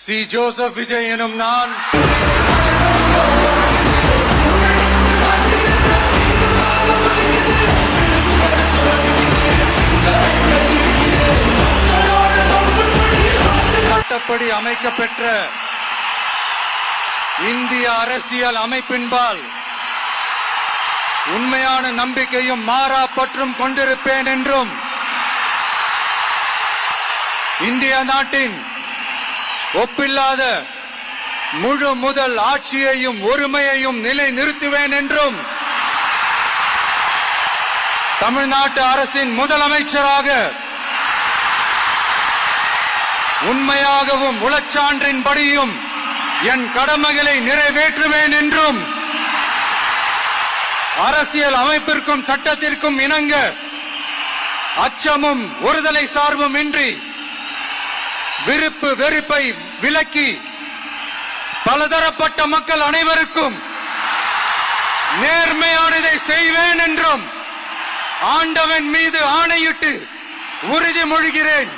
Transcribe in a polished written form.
C. Joseph Vijay எனும் நான் சட்டப்படி அமைக்கப்பெற்ற இந்திய அரசியல் அமைப்பின்பால் உண்மையான நம்பிக்கையும் மாறா பற்றும் கொண்டிருப்பேன் என்றும் இந்திய நாட்டின் ஒப்பில்லாத முழு முதல் ஆட்சியையும் ஒருமையையும் நிலை நிறுத்துவேன் என்றும் தமிழ்நாட்டு அரசின் முதலமைச்சராக உண்மையாகவும் உளச்சான்றின்படியும் என் கடமைகளை நிறைவேற்றுவேன் என்றும் அரசியல் அமைப்பிற்கும் சட்டத்திற்கும் இணங்க அச்சமும் ஒருதலை சார்பும் இன்றி விருப்பு வெறுப்பை விலக்கி பலதரப்பட்ட மக்கள் அனைவருக்கும் நேர்மையானதை செய்வேன் என்றும் ஆண்டவன் மீது ஆணையிட்டு உறுதிமொழிகிறேன்.